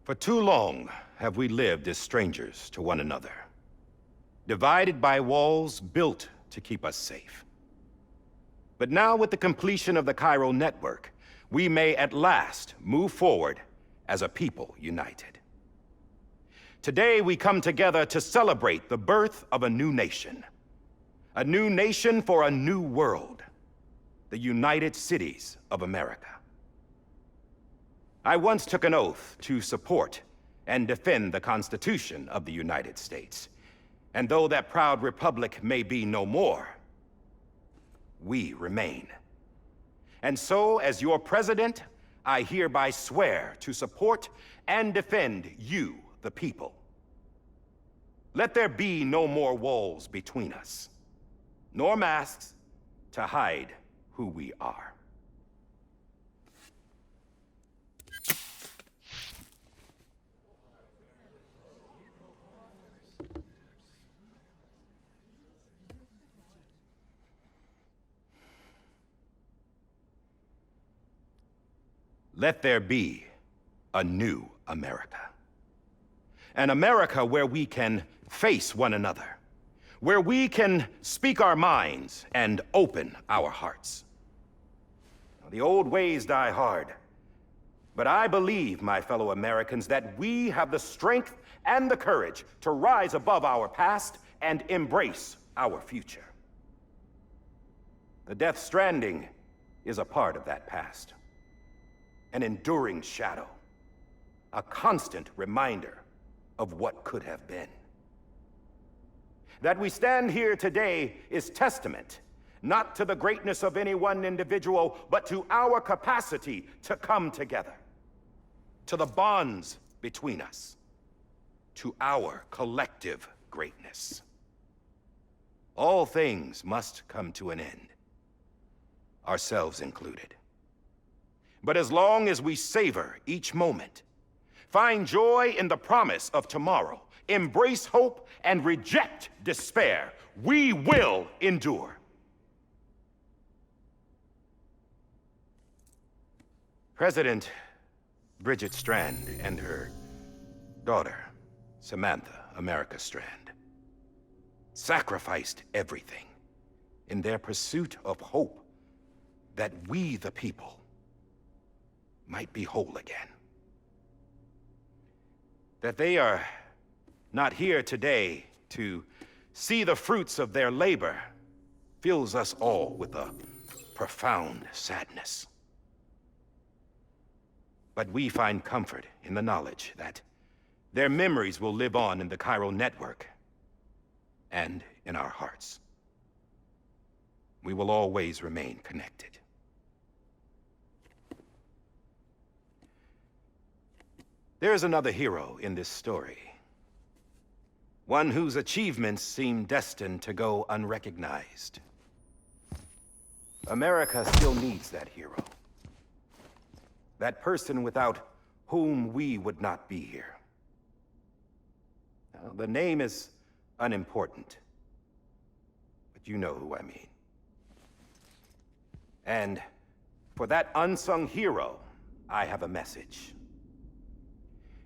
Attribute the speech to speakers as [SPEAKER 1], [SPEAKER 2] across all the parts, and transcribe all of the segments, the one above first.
[SPEAKER 1] For too long have we lived as strangers to one another, divided by walls built to keep us safe. But now, with the completion of the chiral network, we may at last move forward as a people united. Today, we come together to celebrate the birth of a new nation. A new nation for a new world. The United Cities of America. I once took an oath to support and defend the Constitution of the United States. And though that proud republic may be no more, we remain. And so, as your president, I hereby swear to support and defend you, the people. Let there be no more walls between us, nor masks to hide who we are. Let there be a new America. An America where we can face one another, where we can speak our minds and open our hearts. The old ways die hard, but I believe, my fellow Americans, that we have the strength and the courage to rise above our past and embrace our future. The Death Stranding is a part of that past. An enduring shadow, a constant reminder of what could have been. That we stand here today is testament, not to the greatness of any one individual, but to our capacity to come together, to the bonds between us, to our collective greatness. All things must come to an end, ourselves included. But as long as we savor each moment, find joy in the promise of tomorrow, embrace hope, and reject despair, we will endure. President Bridget Strand and her daughter, Samantha America Strand, sacrificed everything in their pursuit of hope that we, the people, might be whole again. That they are not here today to see the fruits of their labor fills us all with a profound sadness. But we find comfort in the knowledge that their memories will live on in the chiral network and in our hearts. We will always remain connected. There's another hero in this story. One whose achievements seem destined to go unrecognized. America still needs that hero. That person without whom we would not be here. Now, the name is unimportant, but you know who I mean. And for that unsung hero, I have a message.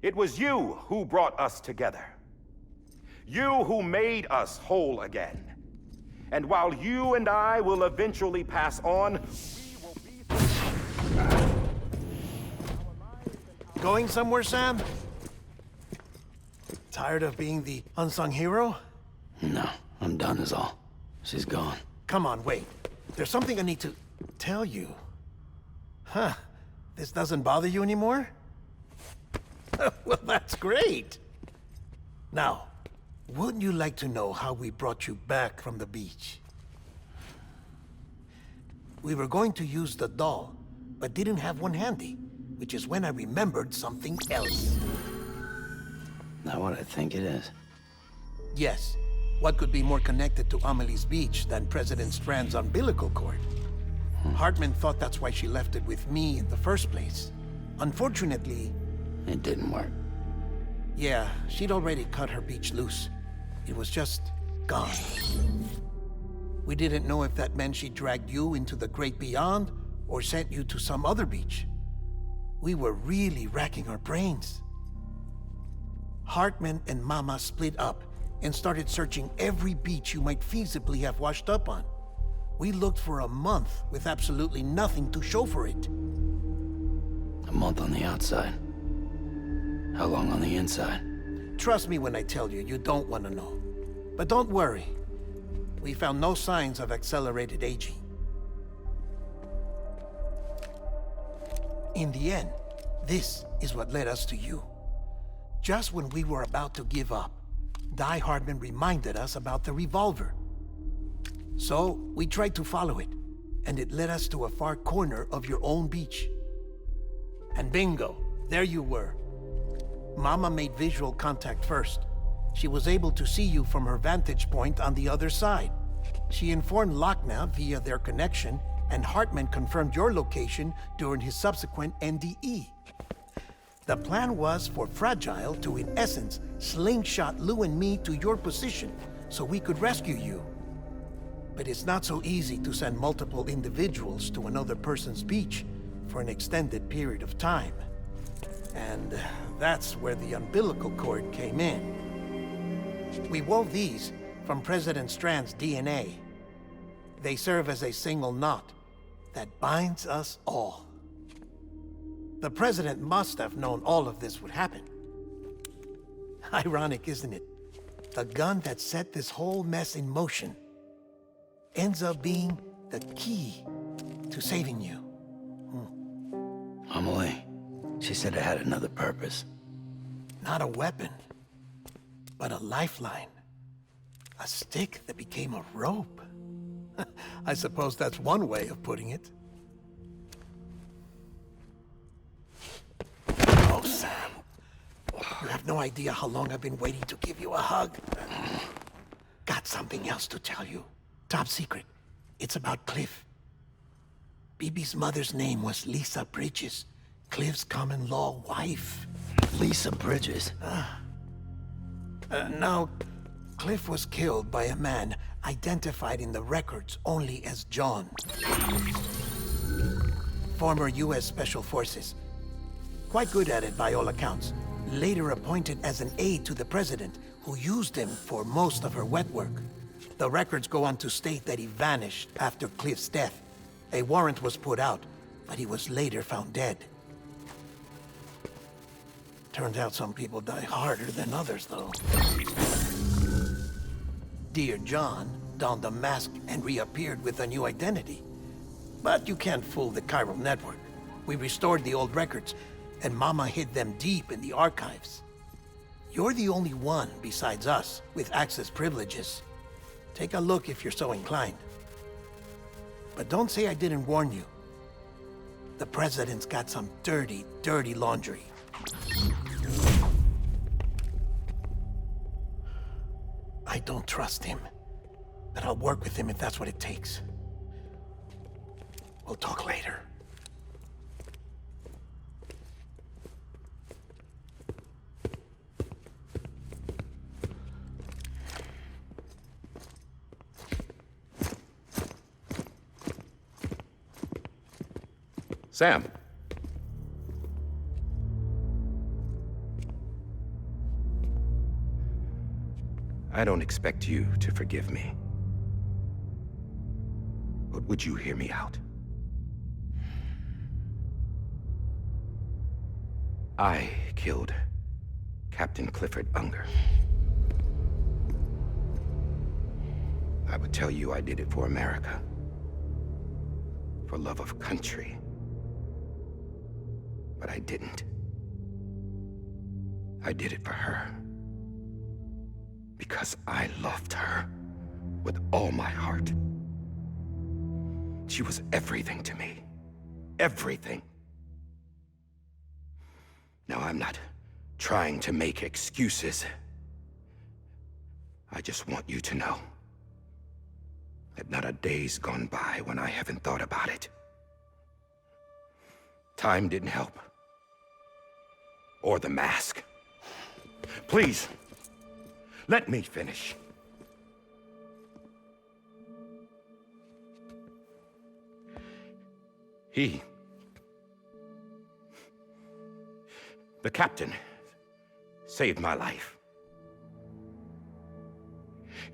[SPEAKER 1] It was you who brought us together. You who made us whole again. And while you and I will eventually pass on, we will be...
[SPEAKER 2] Going somewhere, Sam? Tired of being the unsung hero?
[SPEAKER 3] No, I'm done is all. She's gone.
[SPEAKER 2] Come on, wait. There's something I need to tell you. Huh. This doesn't bother you anymore? Well, that's great. Now, wouldn't you like to know how we brought you back from the beach? We were going to use the doll, but didn't have one handy, which is when I remembered something else.
[SPEAKER 3] Not what I think it is.
[SPEAKER 2] Yes. What could be more connected to Amelie's beach than President Strand's umbilical cord? Hartman thought that's why she left it with me in the first place. Unfortunately...
[SPEAKER 3] It didn't work.
[SPEAKER 2] Yeah, she'd already cut her beach loose. It was just gone. We didn't know if that meant she dragged you into the great beyond, or sent you to some other beach. We were really racking our brains. Hartman and Mama split up and started searching every beach you might feasibly have washed up on. We looked for a month with absolutely nothing to show for it.
[SPEAKER 3] A month on the outside. How long on the inside?
[SPEAKER 2] Trust me when I tell you, you don't want to know. But don't worry. We found no signs of accelerated aging. In the end, this is what led us to you. Just when we were about to give up, Die-Hardman reminded us about the revolver. So, we tried to follow it, and it led us to a far corner of your own beach. And bingo, there you were. Mama made visual contact first. She was able to see you from her vantage point on the other side. She informed Lochna via their connection, and Hartman confirmed your location during his subsequent NDE. The plan was for Fragile to, in essence, slingshot Lou and me to your position so we could rescue you. But it's not so easy to send multiple individuals to another person's beach for an extended period of time. And that's where the umbilical cord came in. We wove these from President Strand's DNA. They serve as a single knot that binds us all. The President must have known all of this would happen. Ironic, isn't it? The gun that set this whole mess in motion ends up being the key to saving you.
[SPEAKER 3] Amelie, she said it had another purpose.
[SPEAKER 2] Not a weapon, but a lifeline. A stick that became a rope. I suppose that's one way of putting it. Oh, Sam. You have no idea how long I've been waiting to give you a hug. Got something else to tell you. Top secret. It's about Cliff. BB's mother's name was Lisa Bridges, Cliff's common-law wife.
[SPEAKER 3] Lisa Bridges?
[SPEAKER 2] No, Cliff was killed by a man identified in the records only as John. Former U.S. Special Forces. Quite good at it by all accounts. Later appointed as an aide to the president, who used him for most of her wet work. The records go on to state that he vanished after Cliff's death. A warrant was put out, but he was later found dead. Turns out some people die harder than others, though. Dear John donned a mask and reappeared with a new identity. But you can't fool the chiral network. We restored the old records, and Mama hid them deep in the archives. You're the only one, besides us, with access privileges. Take a look if you're so inclined. But don't say I didn't warn you. The president's got some dirty, dirty laundry. I don't trust him, but I'll work with him if that's what it takes. We'll talk later.
[SPEAKER 1] Sam. I don't expect you to forgive me. But would you hear me out? I killed Captain Clifford Unger. I would tell you I did it for America. For love of country. But I didn't. I did it for her. Because I loved her with all my heart. She was everything to me. Everything. Now, I'm not trying to make excuses. I just want you to know that not a day's gone by when I haven't thought about it. Time didn't help. Or the mask. Please, let me finish. The captain saved my life.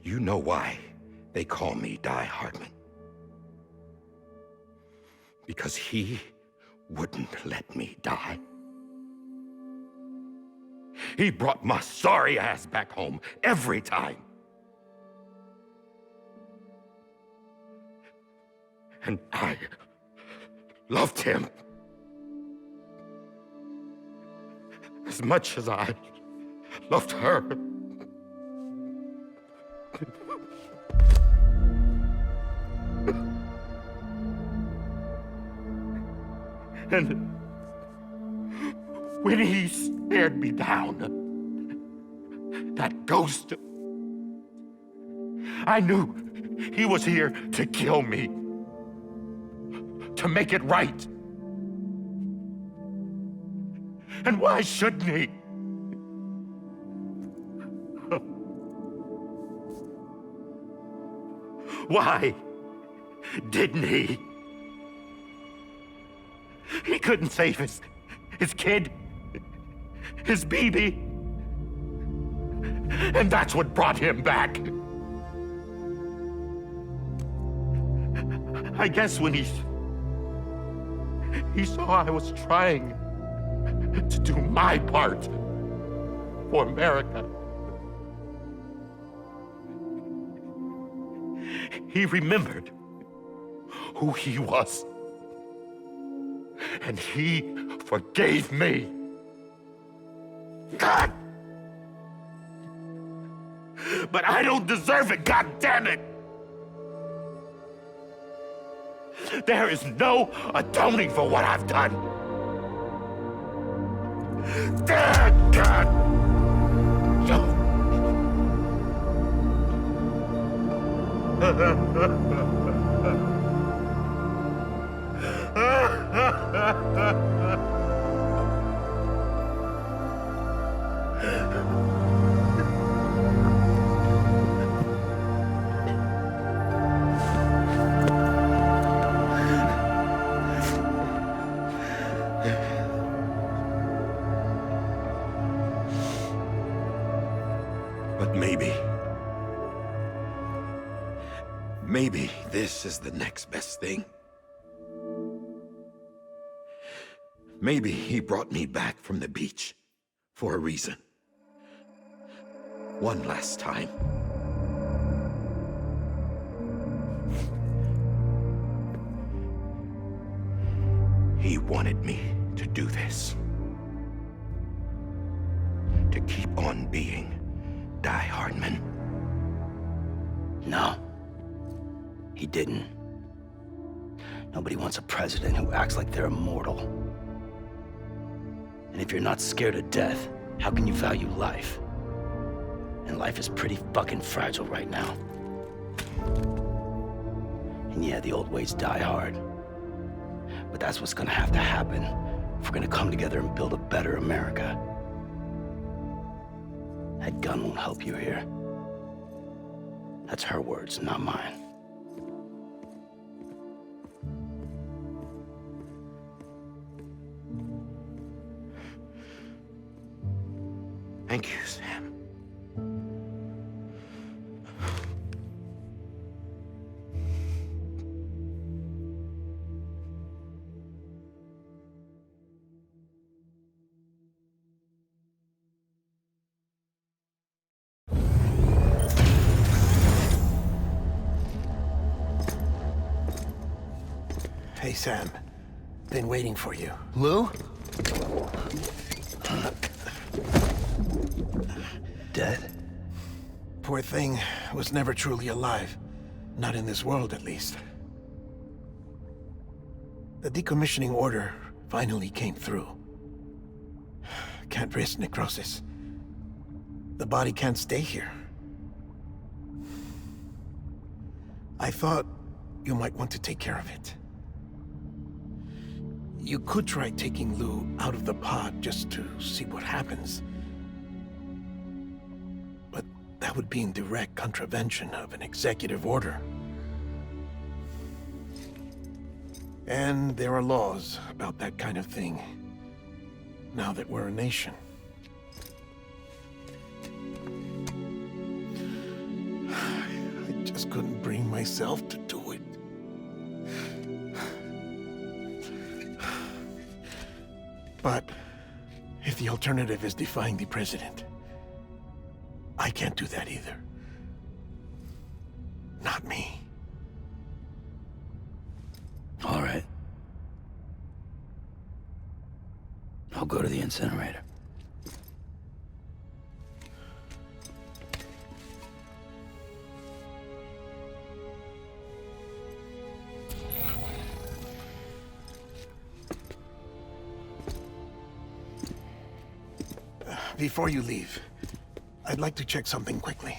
[SPEAKER 1] You know why they call me Die-Hardman? Because he wouldn't let me die. He brought my sorry ass back home every time. And I loved him as much as I loved her. And when he stared me down, that ghost, I knew he was here to kill me, to make it right. And why shouldn't he? Why didn't he? He couldn't save his kid, his baby. And that's what brought him back. I guess when he saw I was trying to do my part for America, he remembered who he was. And he forgave me. God! But I don't deserve it, God damn it! There is no atoning for what I've done. God! But maybe this is the next best thing. Maybe he brought me back from the beach for a reason. One last time. He wanted me to do this. To keep on being Die-Hardman.
[SPEAKER 3] No. He didn't. Nobody wants a president who acts like they're immortal. And if you're not scared of death, how can you value life? And life is pretty fucking fragile right now. And yeah, the old ways die hard. But that's what's gonna have to happen if we're gonna come together and build a better America. That gun won't help you here. That's her words, not mine.
[SPEAKER 1] Thank you, Sam.
[SPEAKER 2] Hey, Sam. Been waiting for you.
[SPEAKER 3] Lou? Dead?
[SPEAKER 2] Poor thing was never truly alive. Not in this world, at least. The decommissioning order finally came through. Can't risk necrosis. The body can't stay here. I thought you might want to take care of it. You could try taking Lou out of the pod just to see what happens. But that would be in direct contravention of an executive order. And there are laws about that kind of thing, now that we're a nation. myself to do it. But if the alternative is defying the president, I can't do that either. Not me.
[SPEAKER 3] All right. I'll go to the incinerator.
[SPEAKER 2] Before you leave, I'd like to check something quickly.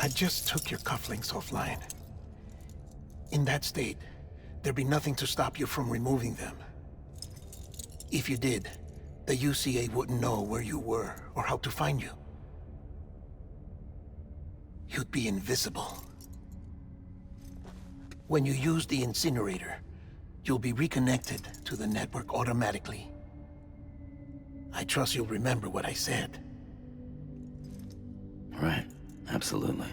[SPEAKER 2] I just took your cufflinks offline. In that state, there'd be nothing to stop you from removing them. If you did, the UCA wouldn't know where you were or how to find you. You'd be invisible. When you use the incinerator, you'll be reconnected to the network automatically. I trust you'll remember what I said.
[SPEAKER 3] Right, absolutely.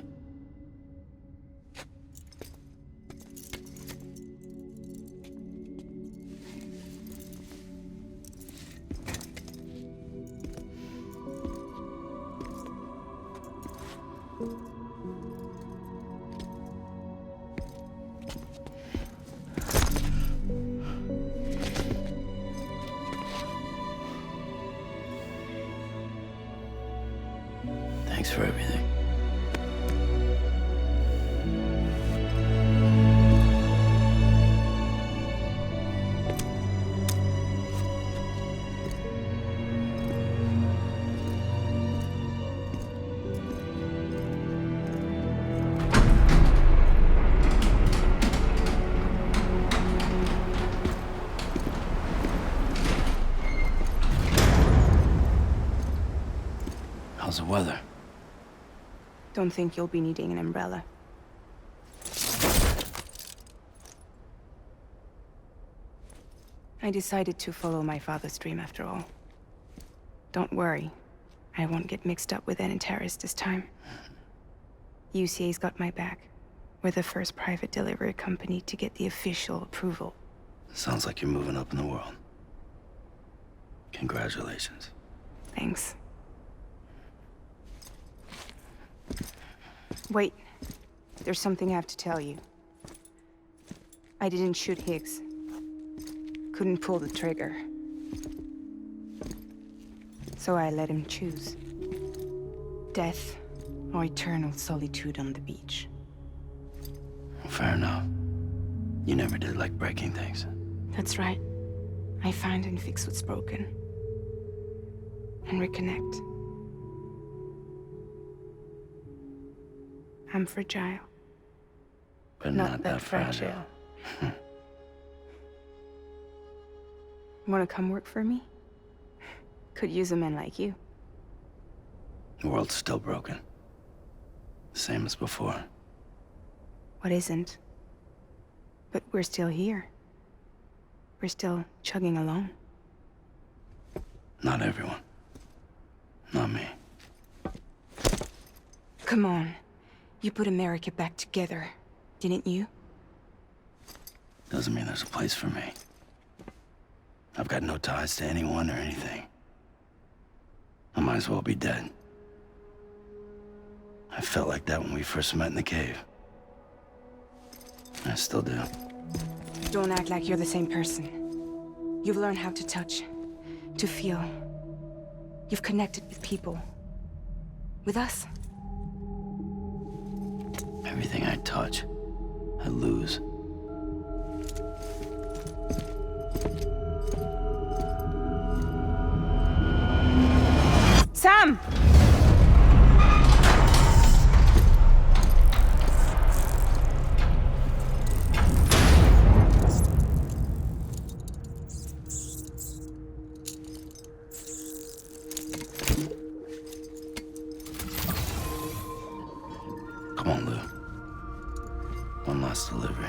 [SPEAKER 3] Thanks for everything. How's the weather?
[SPEAKER 4] Don't think you'll be needing an umbrella. I decided to follow my father's dream after all. Don't worry, I won't get mixed up with any terrorists this time. UCA's got my back. We're the first private delivery company to get the official approval.
[SPEAKER 3] Sounds like you're moving up in the world. Congratulations.
[SPEAKER 4] Thanks. Wait, there's something I have to tell you. I didn't shoot Higgs. Couldn't pull the trigger. So I let him choose. Death or eternal solitude on the beach.
[SPEAKER 3] Fair enough. You never did like breaking things.
[SPEAKER 4] That's right. I find and fix what's broken. And reconnect. I'm fragile.
[SPEAKER 3] But not that fragile.
[SPEAKER 4] Wanna come work for me? Could use a man like you.
[SPEAKER 3] The world's still broken. Same as before.
[SPEAKER 4] What isn't? But we're still here. We're still chugging along.
[SPEAKER 3] Not everyone. Not me.
[SPEAKER 4] Come on. You put America back together, didn't you?
[SPEAKER 3] Doesn't mean there's a place for me. I've got no ties to anyone or anything. I might as well be dead. I felt like that when we first met in the cave. I still do.
[SPEAKER 4] Don't act like you're the same person. You've learned how to touch, to feel. You've connected with people. With us.
[SPEAKER 3] Everything I touch, I lose.
[SPEAKER 4] Sam!
[SPEAKER 3] Come on, Lou. One last delivery.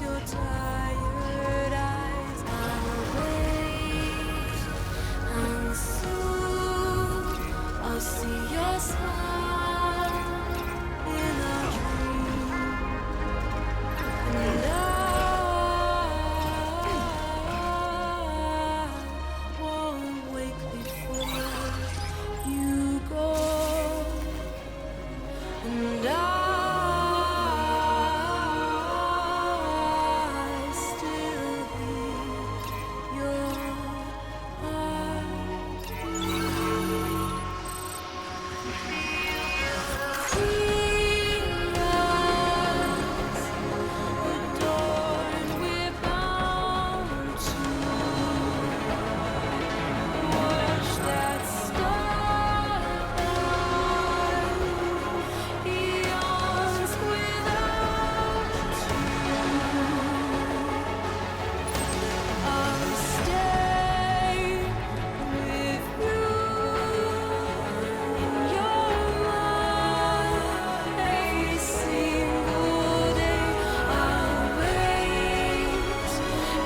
[SPEAKER 5] your tired eyes. I'll wait, and soon I'll see your smile in a dream, and I won't wake before you go, and I still hear your heartbeat. Adorned, we're bound to watch that starlight eons without you. I'll stay with you in your mind a single day. I'll wait,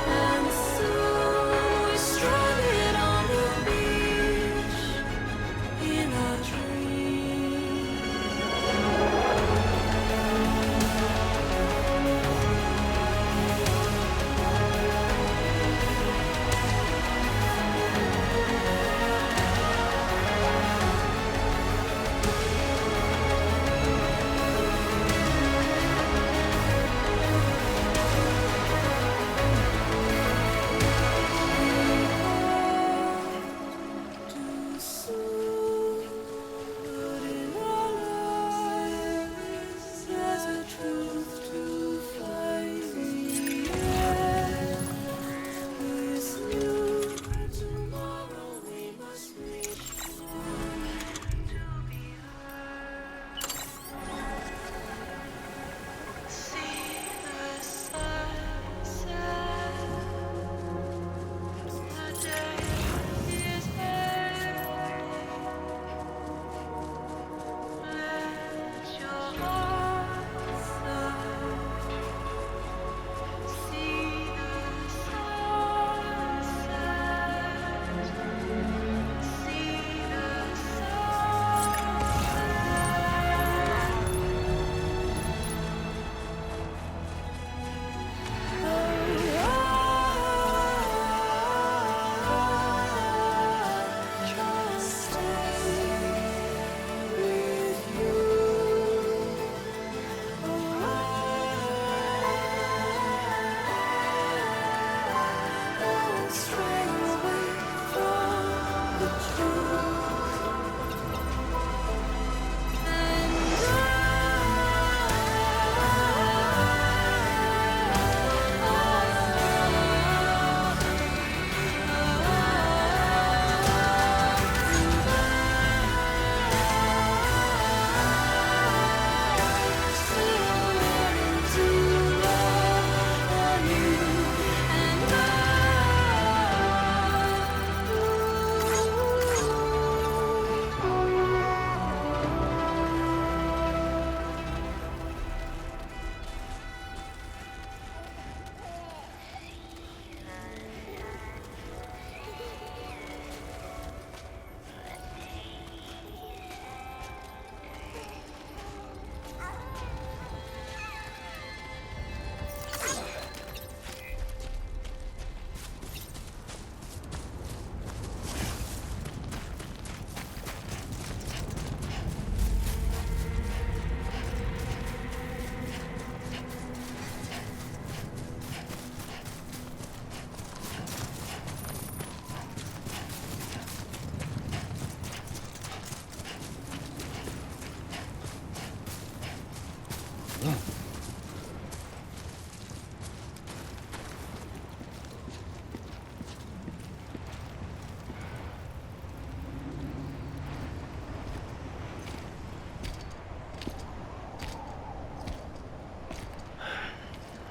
[SPEAKER 5] and soon we're stranded on the beach in a dream. Too soon, but in our lives there's a truth to find. With you, tomorrow we must reach for to be heard. See the sunset. The day is here. Let your heart soar. See the sunset. See the Just stay with you. Don't stray away from the truth. And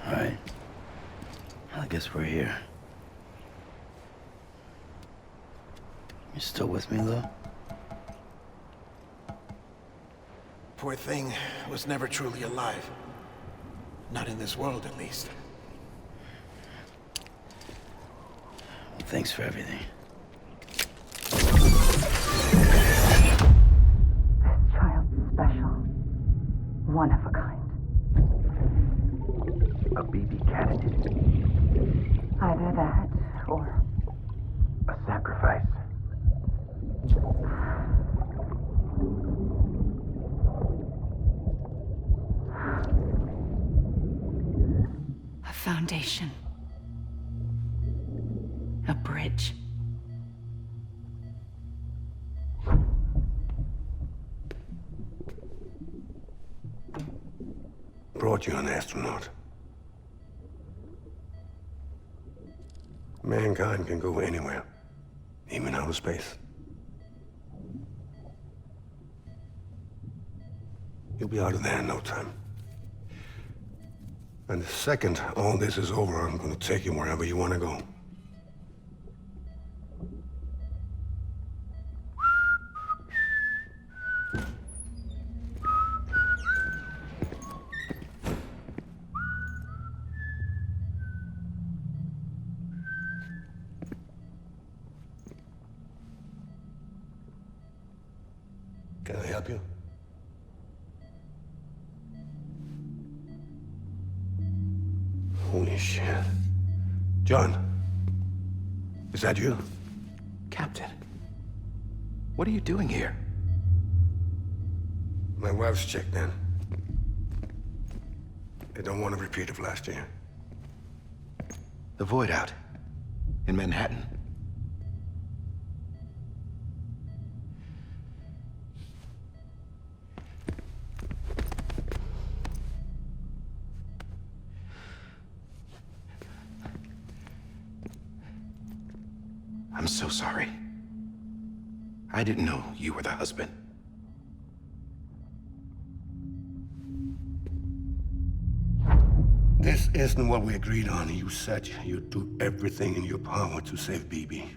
[SPEAKER 3] All right. Well, I guess we're here. You still with me, Lou?
[SPEAKER 2] Poor thing was never truly alive. Not in this world, at least.
[SPEAKER 3] Thanks for everything.
[SPEAKER 6] Child's special. One of a kind.
[SPEAKER 7] A BB candidate.
[SPEAKER 6] Either that, or
[SPEAKER 7] A sacrifice.
[SPEAKER 6] a foundation. A bridge.
[SPEAKER 8] Brought you an astronaut. Mankind can go anywhere, even outer space. You'll be out of there in no time. And the second all this is over, I'm gonna take you wherever you wanna go. Can I help you? Holy shit. John, is that you?
[SPEAKER 7] Captain, what are you doing here?
[SPEAKER 8] My wife's checked in. They don't want a repeat of last year.
[SPEAKER 7] The Void Out. In Manhattan. I'm so sorry. I didn't know you were the husband.
[SPEAKER 8] This isn't what we agreed on. You said you'd do everything in your power to save BB.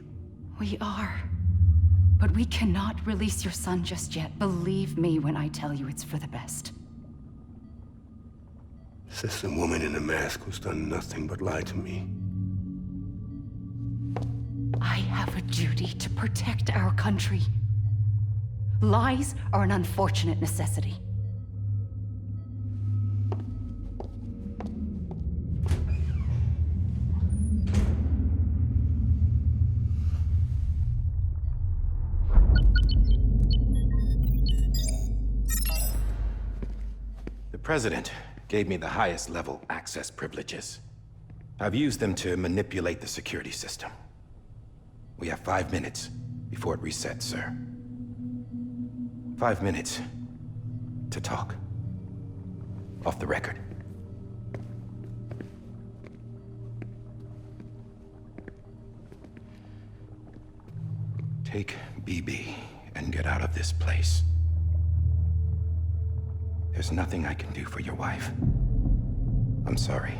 [SPEAKER 6] We are. But we cannot release your son just yet. Believe me when I tell you it's for the best.
[SPEAKER 8] This is a woman in a mask who's done nothing but lie to me.
[SPEAKER 6] I have a duty to protect our country. Lies are an unfortunate necessity.
[SPEAKER 1] The President gave me the highest level access privileges. I've used them to manipulate the security system. We have 5 minutes before it resets, sir. 5 minutes to talk. Off the record. Take BB and get out of this place. There's nothing I can do for your wife. I'm sorry.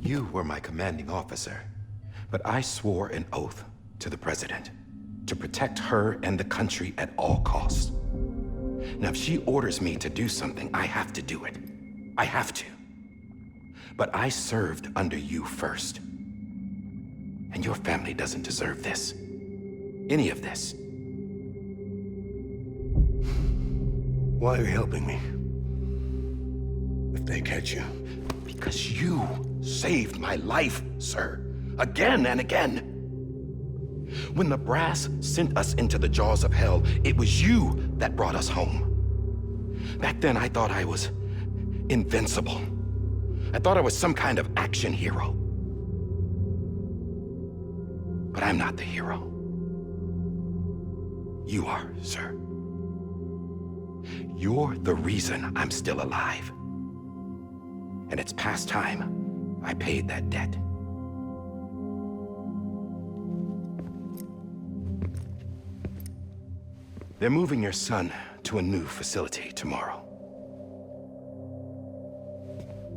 [SPEAKER 1] You were my commanding officer, but I swore an oath to the President to protect her and the country at all costs. Now, if she orders me to do something, I have to do it. I have to. But I served under you first. And your family doesn't deserve this. Any of this.
[SPEAKER 8] Why are you helping me? If they catch you.
[SPEAKER 1] Because you saved my life, sir. Again and again. When the brass sent us into the jaws of hell, it was you that brought us home. Back then, I thought I was invincible. I thought I was some kind of action hero. But I'm not the hero. You are, sir. You're the reason I'm still alive. And it's past time I paid that debt. They're moving your son to a new facility tomorrow.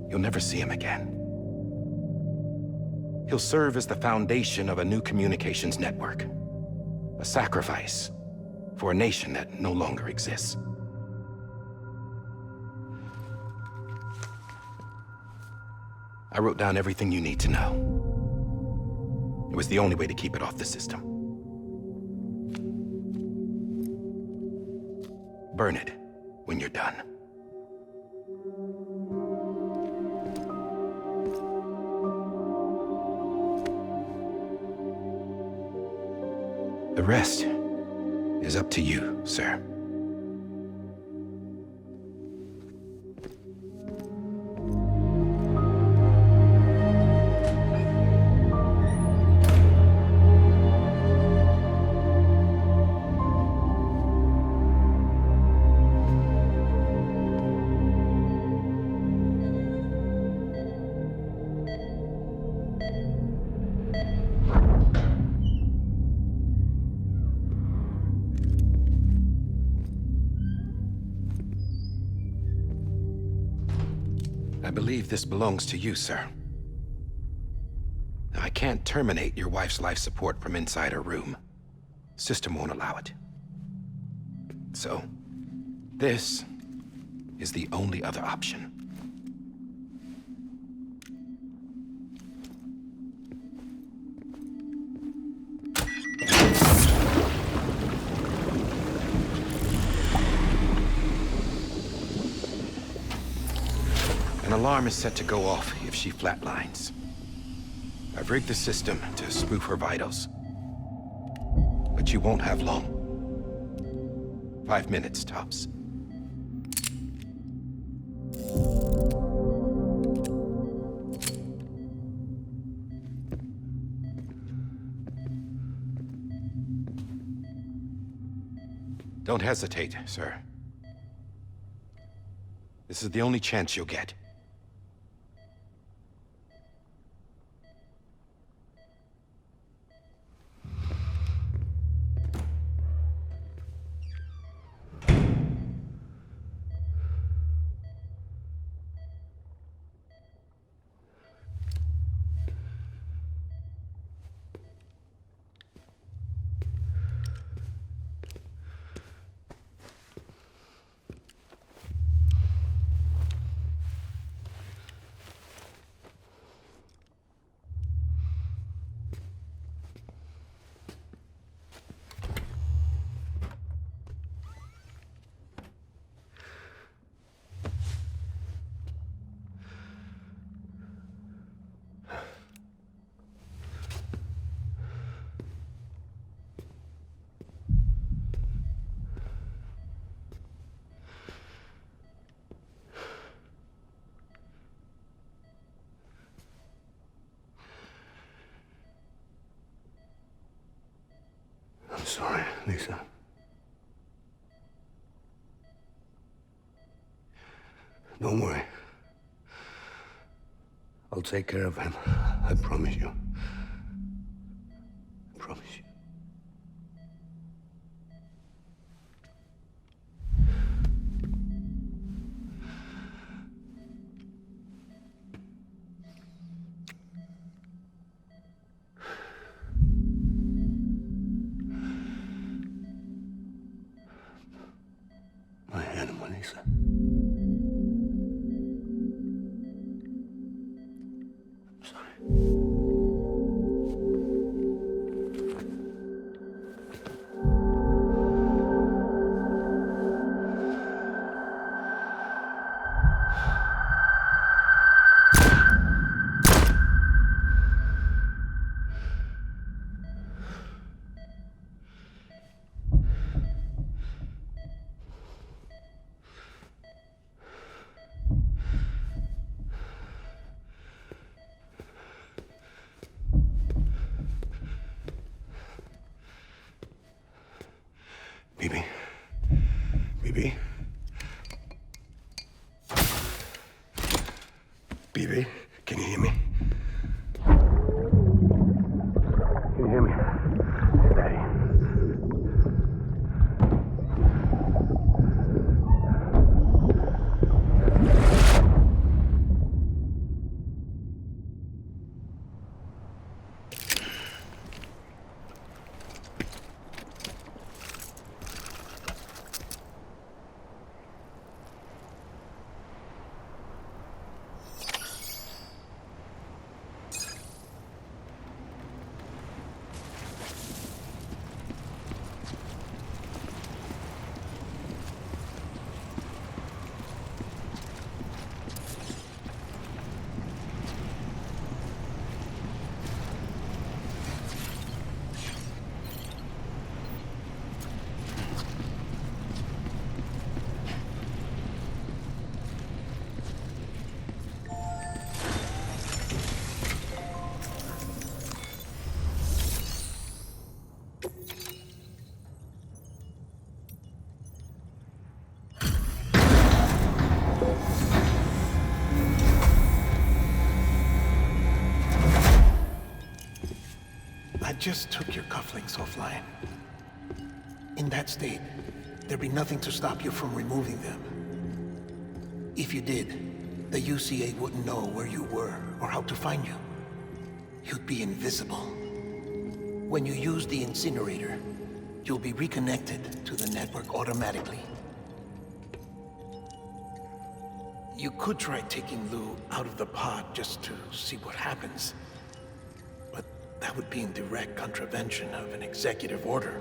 [SPEAKER 1] You'll never see him again. He'll serve as the foundation of a new communications network. A sacrifice for a nation that no longer exists. I wrote down everything you need to know. It was the only way to keep it off the system. Burn it when you're done. The rest is up to you, sir. I believe this belongs to you, sir. I can't terminate your wife's life support from inside her room. System won't allow it. So, this is the only other option. An alarm is set to go off if she flatlines. I've rigged the system to spoof her vitals. But you won't have long. 5 minutes, tops. Don't hesitate, sir. This is the only chance you'll get.
[SPEAKER 8] I'm sorry, Lisa. Don't worry. I'll take care of him. I promise you. I promise you. My animal, Lisa. I'm sorry. Bibi. Bibi. Bibi, can you hear me? Can you hear me? Steady.
[SPEAKER 2] just took your cufflinks offline. In that state, there'd be nothing to stop you from removing them. If you did, the UCA wouldn't know where you were or how to find you. You'd be invisible. When you use the incinerator, you'll be reconnected to the network automatically. You could try taking Lou out of the pod just to see what happens. But that would be in direct contravention of an executive order.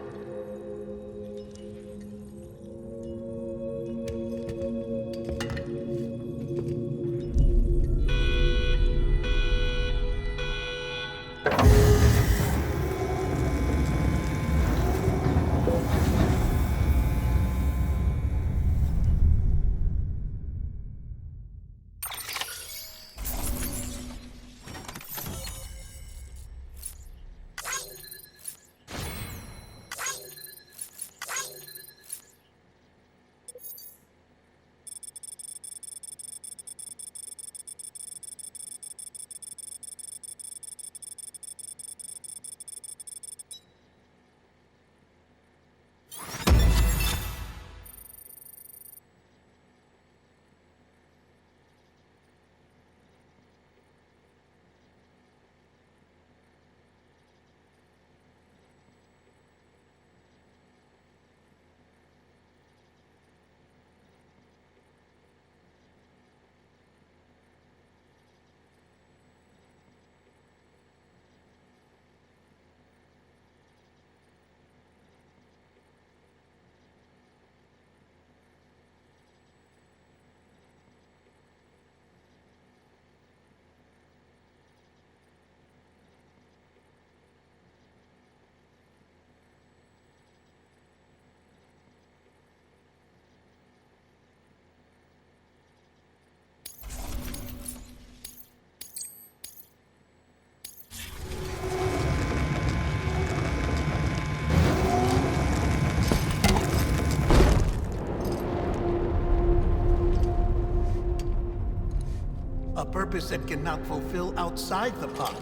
[SPEAKER 2] A purpose that cannot fulfill outside the pod.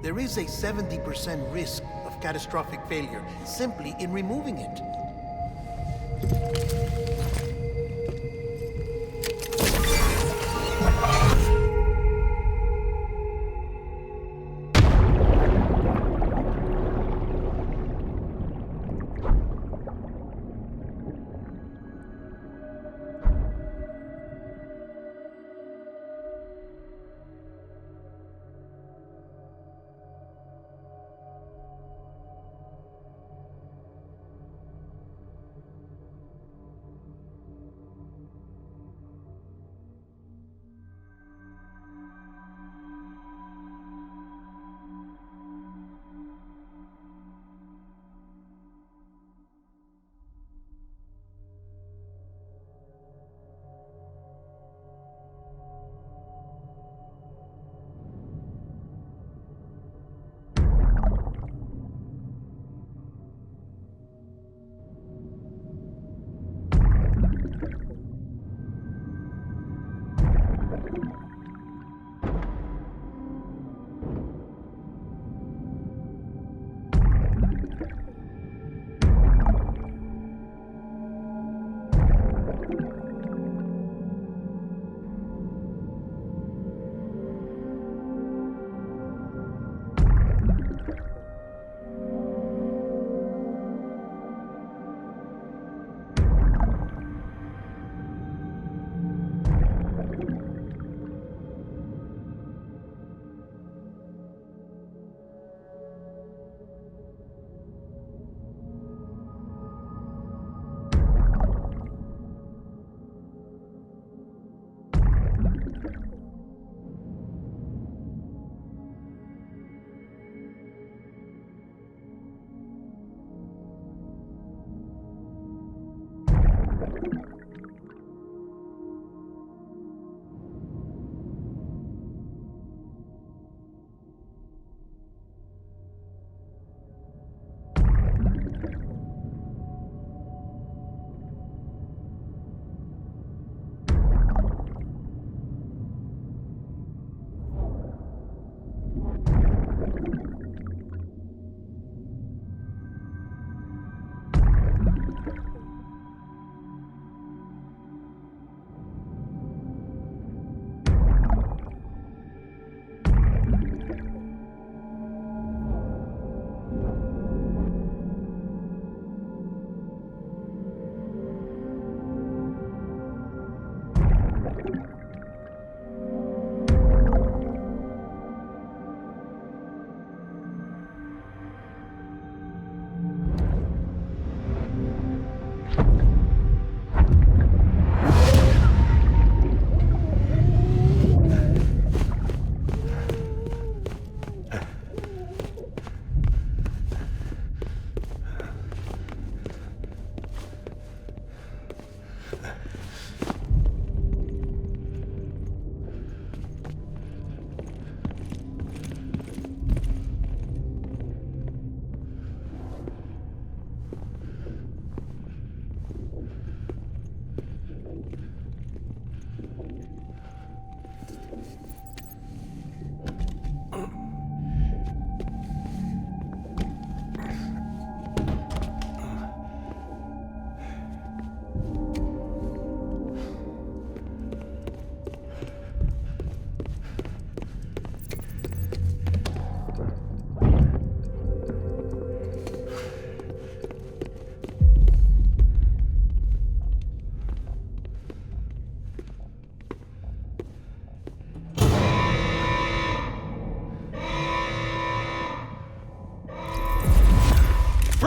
[SPEAKER 2] There is a 70% risk of catastrophic failure simply in removing it.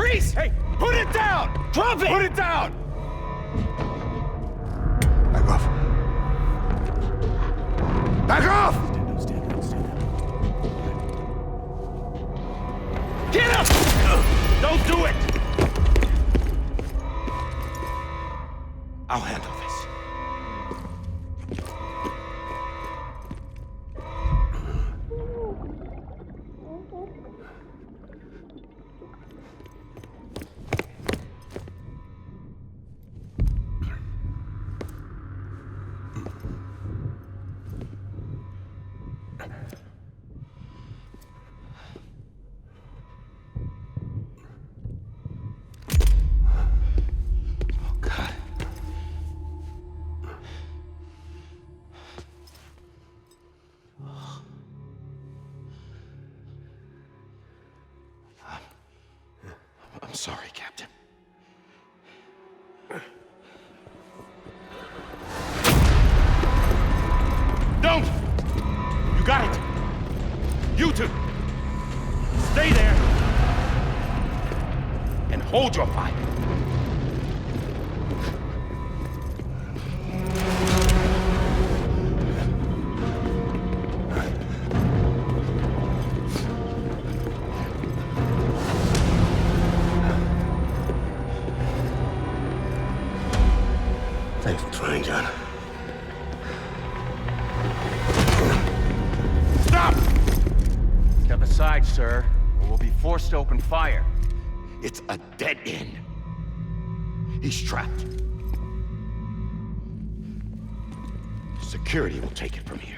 [SPEAKER 1] Reese! Hey, put it down! Drop it! Put it down!
[SPEAKER 8] Back off. Back off!
[SPEAKER 1] Get up! Don't do it! I'll handle this. I'm sorry, Captain. Don't! You got it! You two! Stay there! And hold your fire!
[SPEAKER 8] Thanks for trying, John.
[SPEAKER 1] Stop!
[SPEAKER 9] Step aside, sir, or we'll be forced to open fire.
[SPEAKER 1] It's a dead end. He's trapped. Security will take it from here.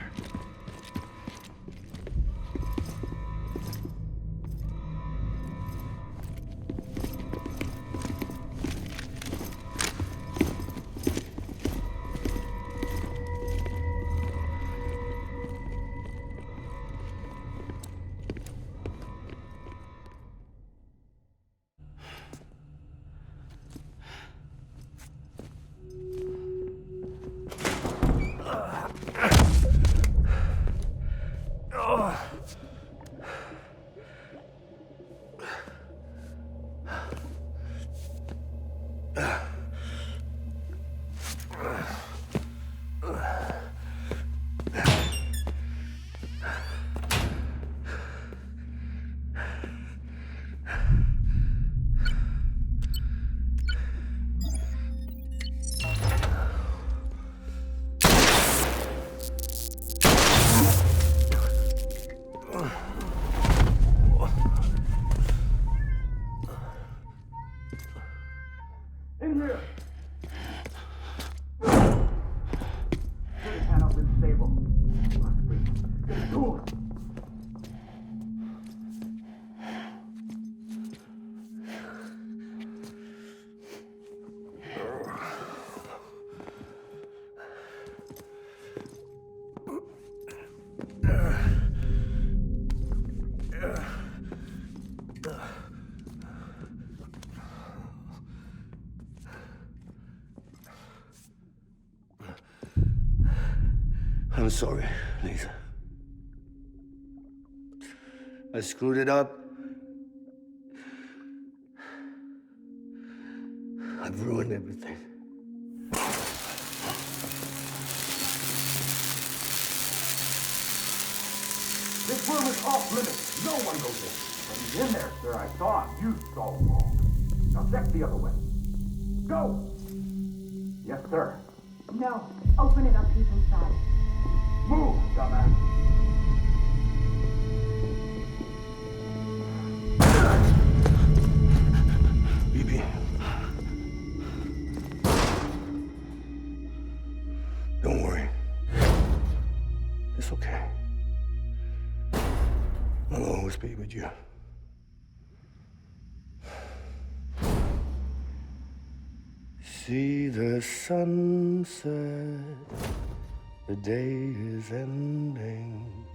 [SPEAKER 8] I'm sorry, Lisa. I screwed it up. I've ruined everything.
[SPEAKER 10] This room is off limits. No one goes in. But he's in there, sir. I saw him. You saw him all. Now check the other way. Go! Yes, sir.
[SPEAKER 6] No. Open it up. He's inside.
[SPEAKER 10] Move, dumbass.
[SPEAKER 8] BB. Don't worry. It's okay. I'll always be with you. See the sunset. The day is ending.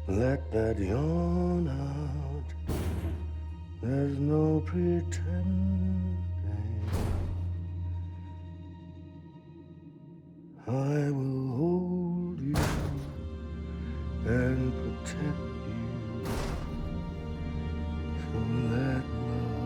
[SPEAKER 8] Let that yawn out. There's no pretending. I will hold you and protect you. So let love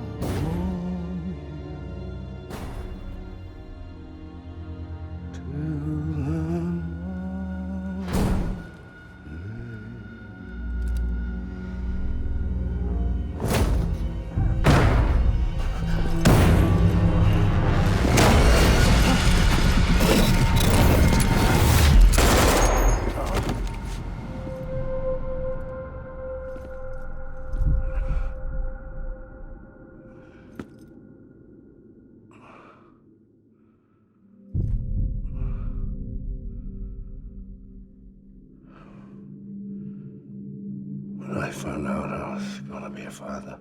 [SPEAKER 8] found out I was gonna be a father,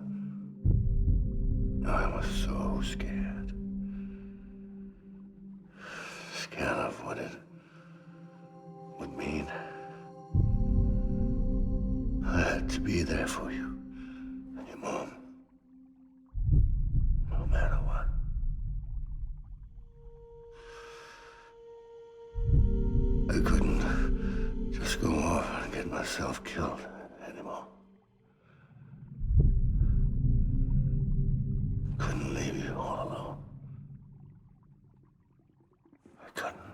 [SPEAKER 8] I was so scared. Scared of what it would mean. I had to be there for you and your mom, no matter what. I couldn't just go off and get myself killed anymore. Couldn't leave you all alone. I couldn't.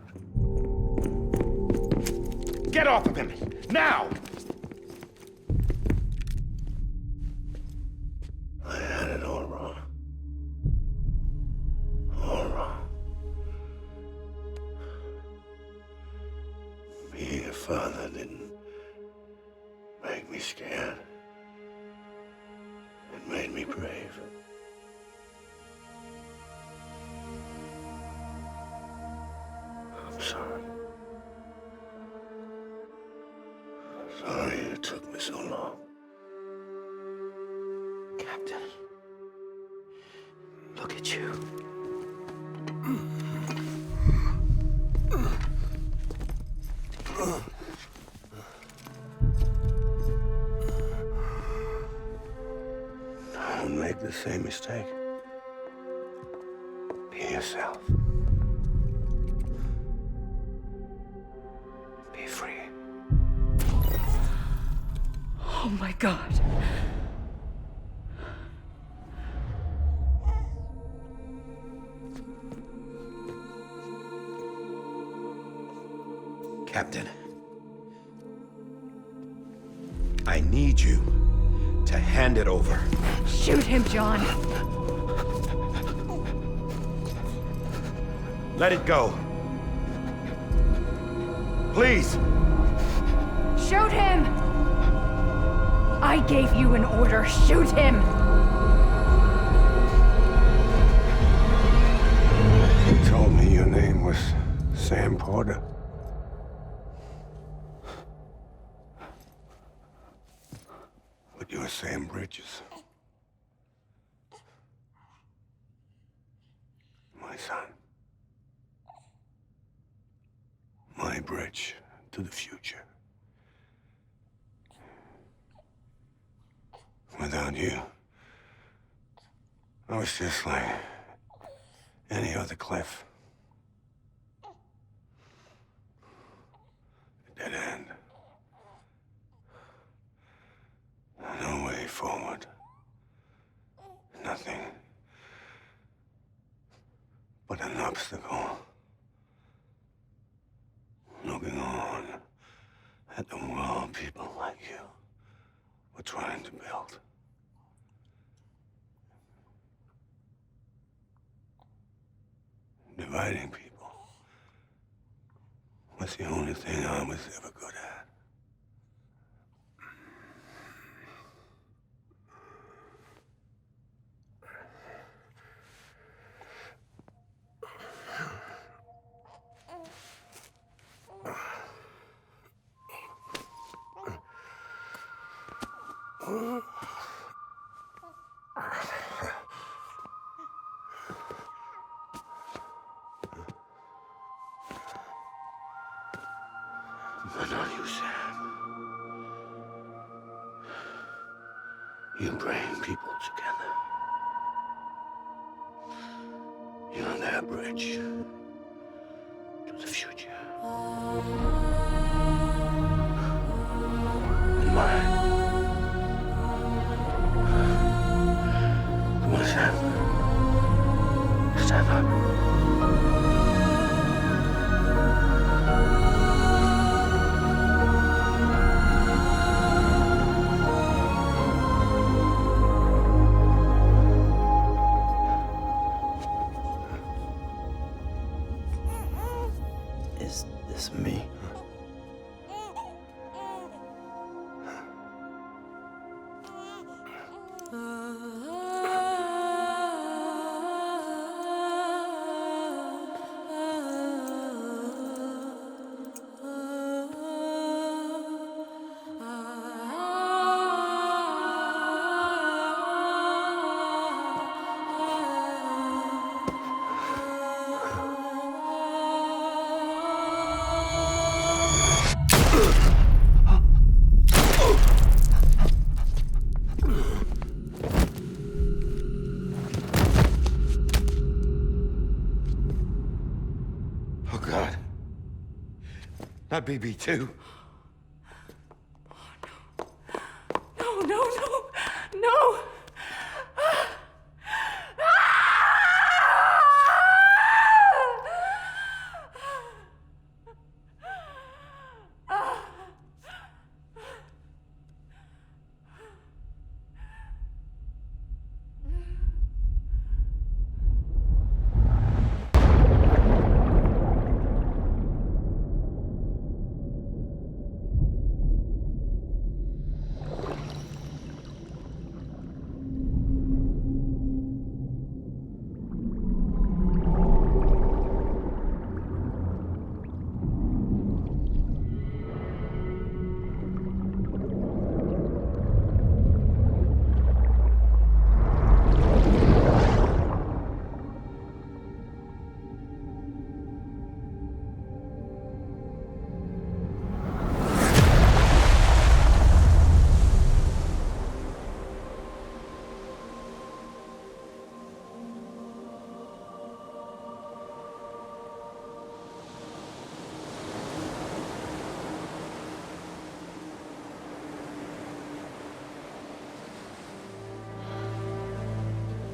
[SPEAKER 1] Get off of him! Now!
[SPEAKER 8] I had it all wrong. All wrong. Being a father didn't make me scared. It made me brave. I'm sorry. Sorry it took me so long.
[SPEAKER 3] Captain, look at you.
[SPEAKER 8] Don't make the same mistake. Be yourself. Be free.
[SPEAKER 6] Oh my God.
[SPEAKER 1] Captain, I need you to hand it over.
[SPEAKER 6] Shoot him, John.
[SPEAKER 1] Let it go. Please.
[SPEAKER 6] Shoot him! I gave you an order. Shoot him!
[SPEAKER 8] You told me your name was Sam Porter. But you're Sam Bridges. My son. My bridge to the future. Without you, I was just like any other Cliff. A dead end. No way forward. Nothing but an obstacle. Looking on at the world people like you were trying to build. Dividing people was the only thing I was ever good at. But not you, Sam. You bring people together. You're their bridge to the future. And mine. Come on, Sam. Stand up. My BB too.
[SPEAKER 6] No, no, no, no!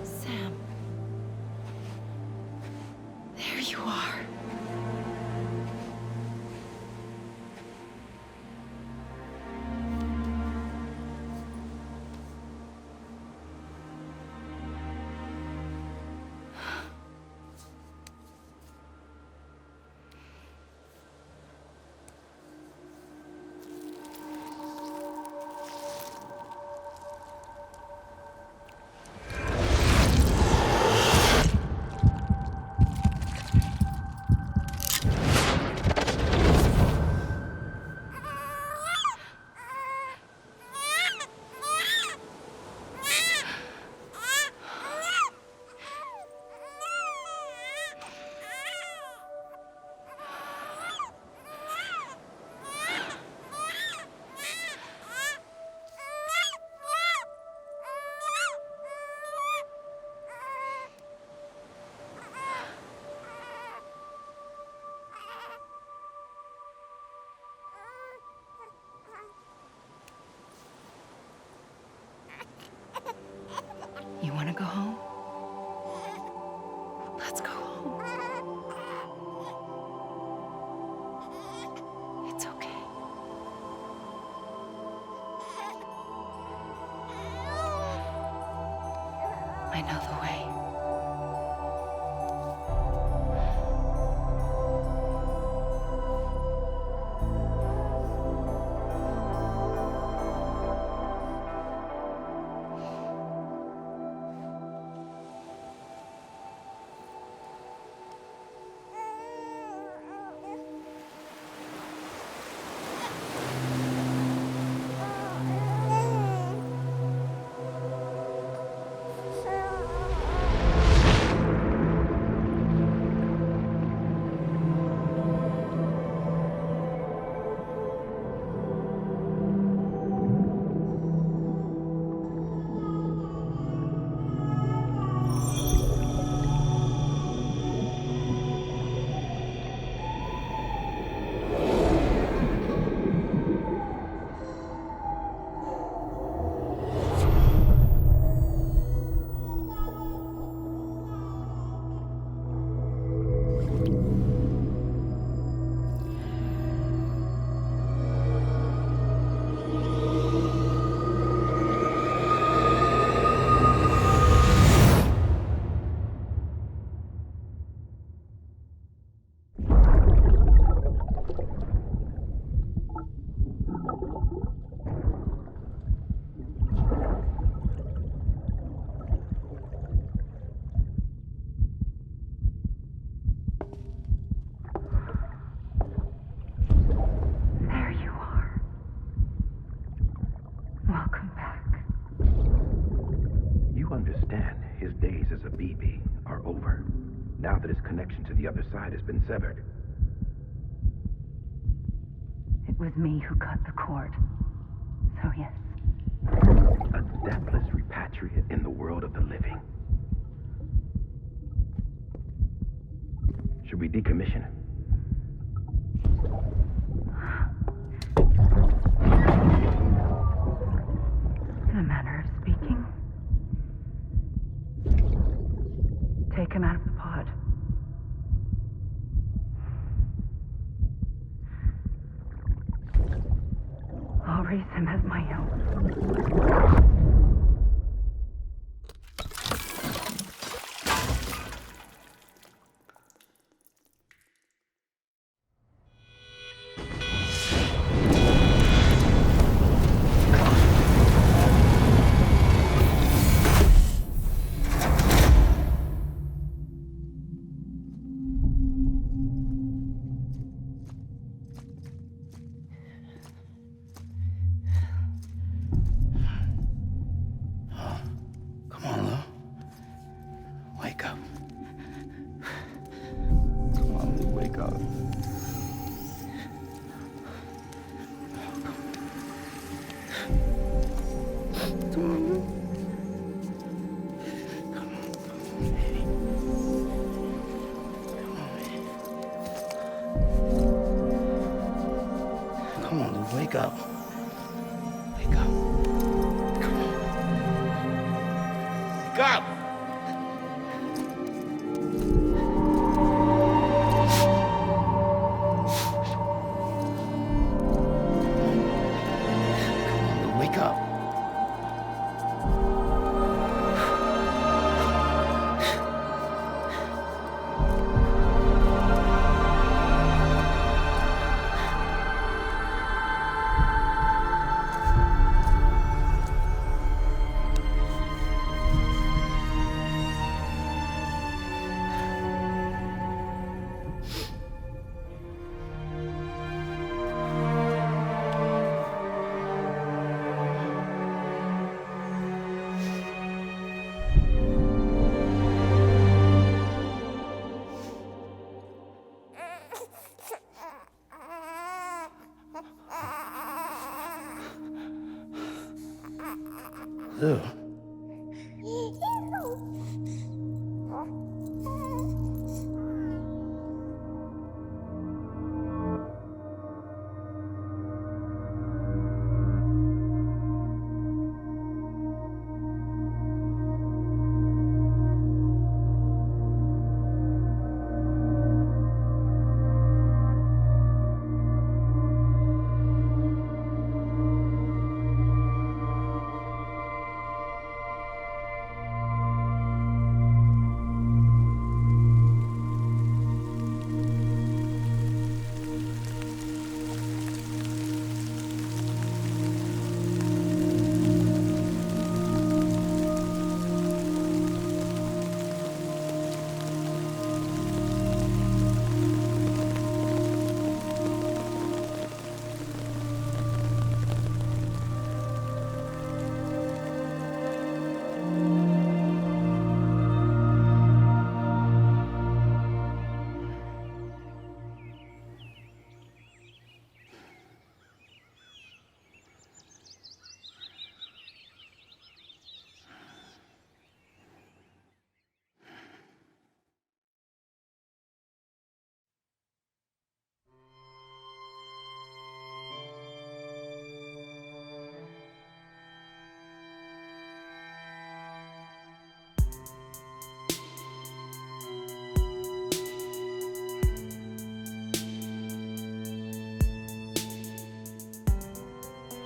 [SPEAKER 6] Sam. There you are. You want to go home? Let's go home. It's okay. I know the way.
[SPEAKER 1] now that his connection to the other side has been severed.
[SPEAKER 6] It was me who cut the cord. So yes.
[SPEAKER 1] A deathless repatriate in the world of the living. Should we decommission him?
[SPEAKER 6] take him out of the pod. I'll raise him as my own.
[SPEAKER 3] Come on, Lou. Wake up. Come on, Lou, wake up. Come on, Lou. Come on, baby. Come on, Lou, wake up. Wake up. Come on. Wake up! Wake up. Lou.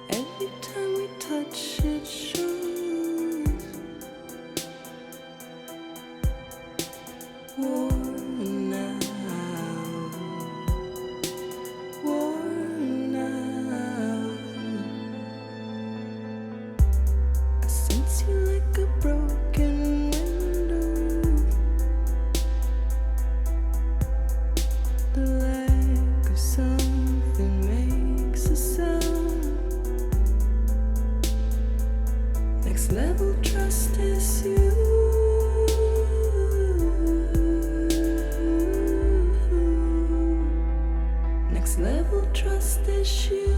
[SPEAKER 5] Every time we touch it shows worn out, worn out. I sense you like a broken window, the lack of something makes a sound. Next level trust is you. Next level trust is you.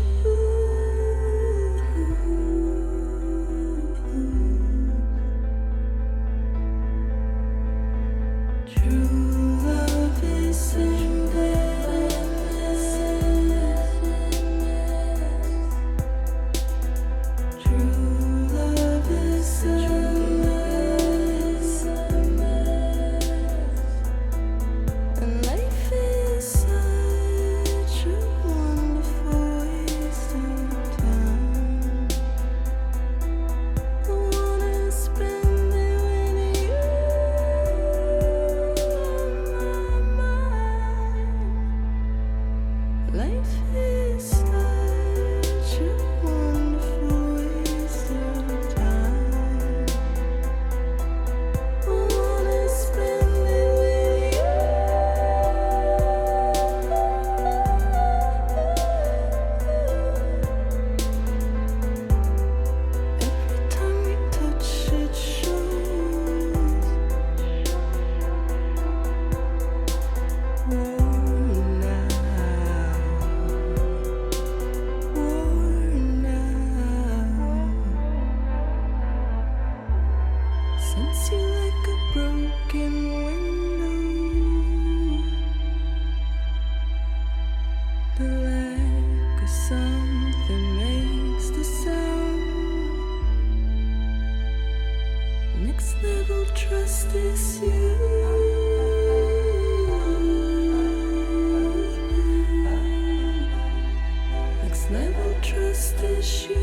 [SPEAKER 5] True love is endless. True love is endless. sense you like a broken window. The lack of something makes the sound. Next level trust is you. Next level trust is you.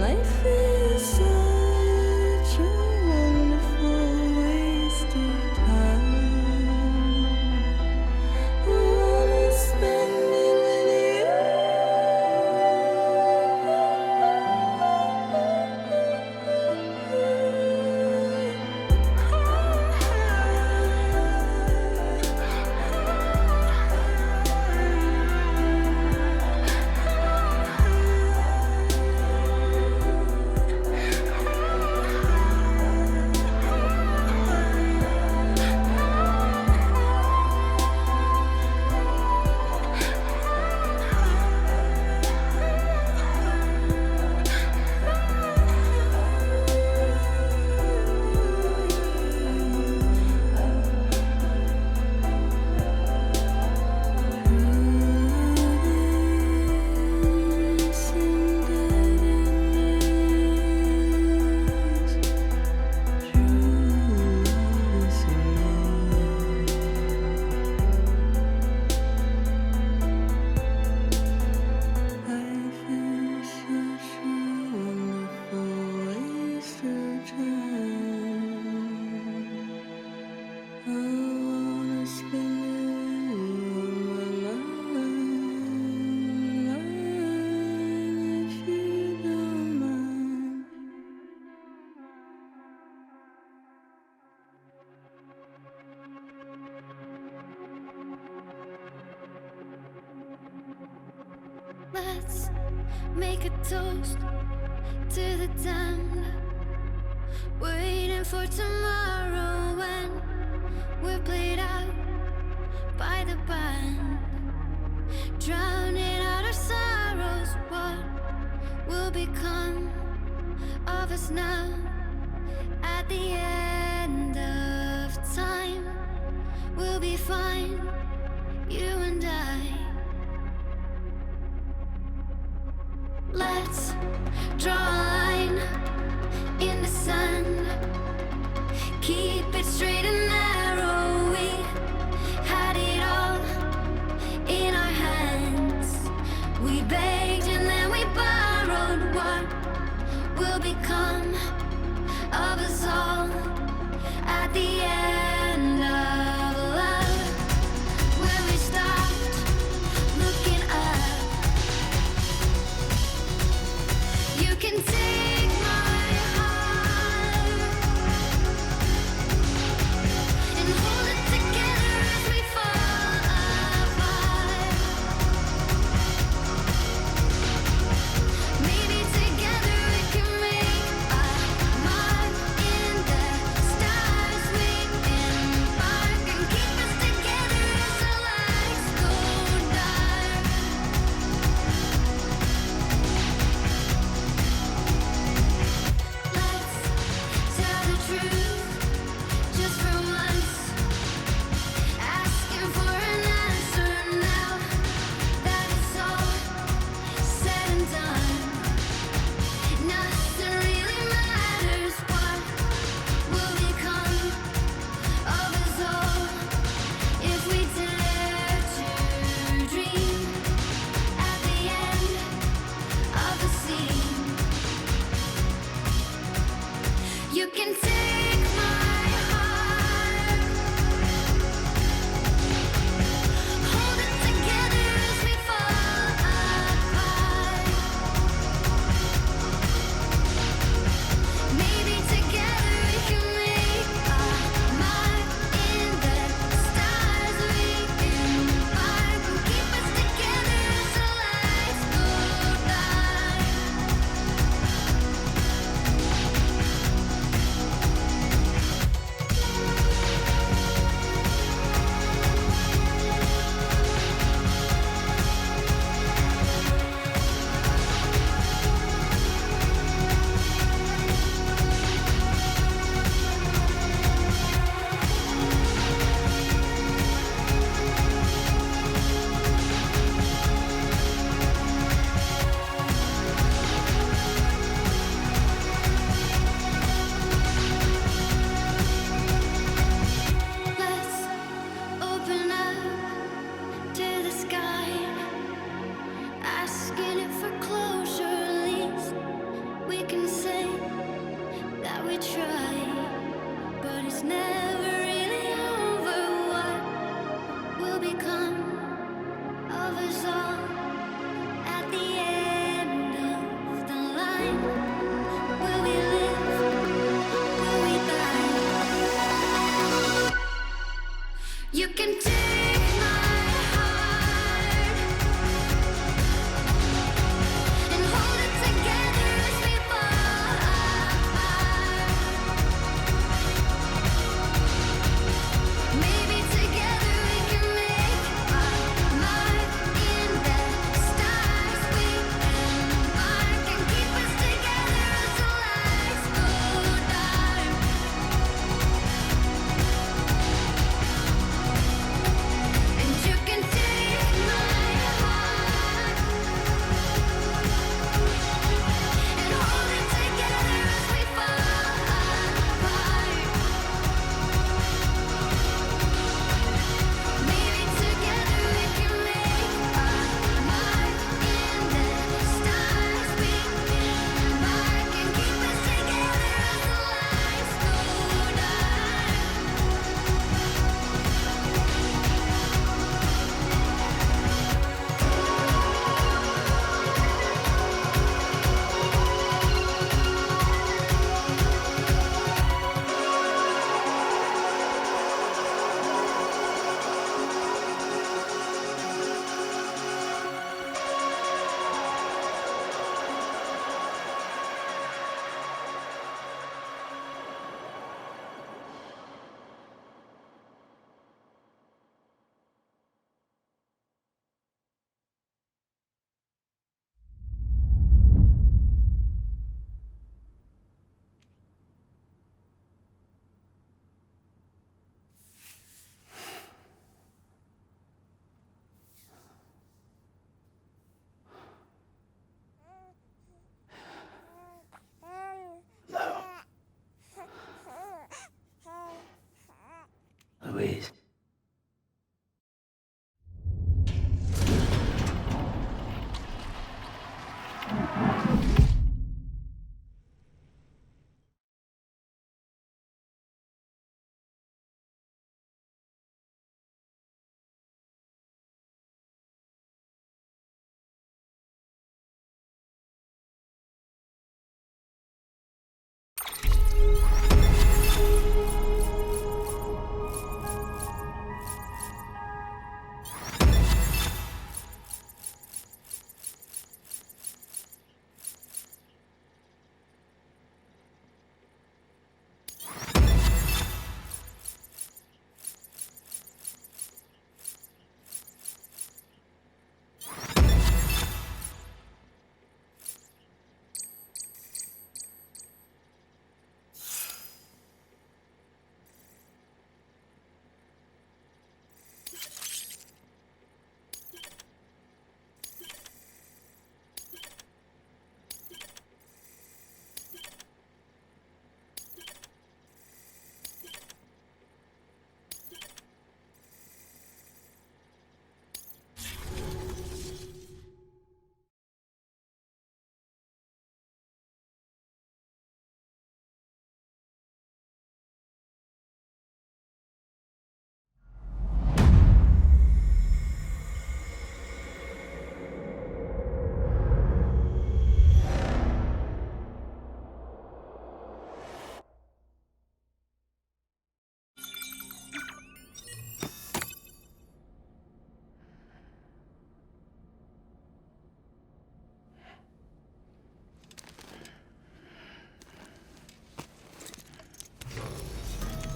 [SPEAKER 5] Life is such a wonderful waste of time. I wanna spend it with
[SPEAKER 11] Let's make a toast to the damned, waiting for tomorrow when we're played out by the band, drowning out our sorrows. What will become of us now at the end of time? We'll be fine, you and I. Let's draw a line in the sand, keep it straight and narrow. We had it all in our hands. We begged and then we borrowed. What will become of us all? one of us all at the end of the line. Will we live? Will we die? You can take my heart and hold it together as we fall apart. Maybe together we can make our mark in the stars. We embark and keep us together as the lights go dark. And you can take my heart and hold it together as we fall apart. Maybe together we can make our mark in the stars. We embark and keep us together as the lights go dark.
[SPEAKER 3] Hello. Louise.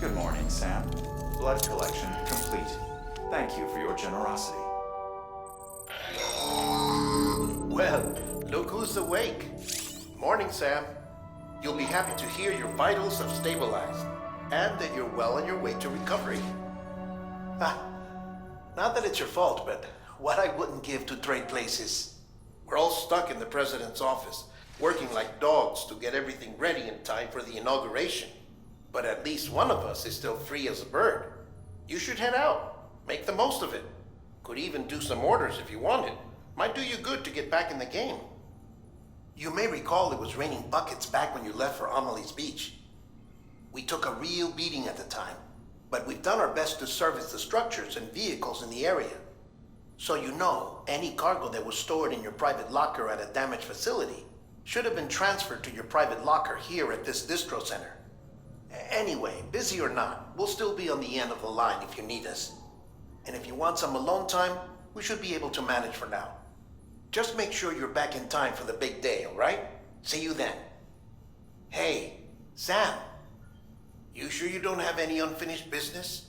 [SPEAKER 12] Good morning, Sam. Blood collection complete. Thank you for your generosity.
[SPEAKER 2] Well, look who's awake. Morning, Sam. You'll be happy to hear your vitals have stabilized, and that you're well on your way to recovery. Not that it's your fault, but what I wouldn't give to trade places. We're all stuck in the president's office, working like dogs to get everything ready in time for the inauguration. But at least one of us is still free as a bird. You should head out. Make the most of it. Could even do some orders if you wanted. Might do you good to get back in the game. You may recall it was raining buckets back when you left for Amelie's Beach. We took a real beating at the time, but we've done our best to service the structures and vehicles in the area. So you know, any cargo that was stored in your private locker at a damaged facility should have been transferred to your private locker here at this distro center. Anyway, busy or not, we'll still be on the end of the line if you need us. And if you want some alone time, we should be able to manage for now. Just make sure you're back in time for the big day, all right? See you then. Hey, Sam, you sure you don't have any unfinished business?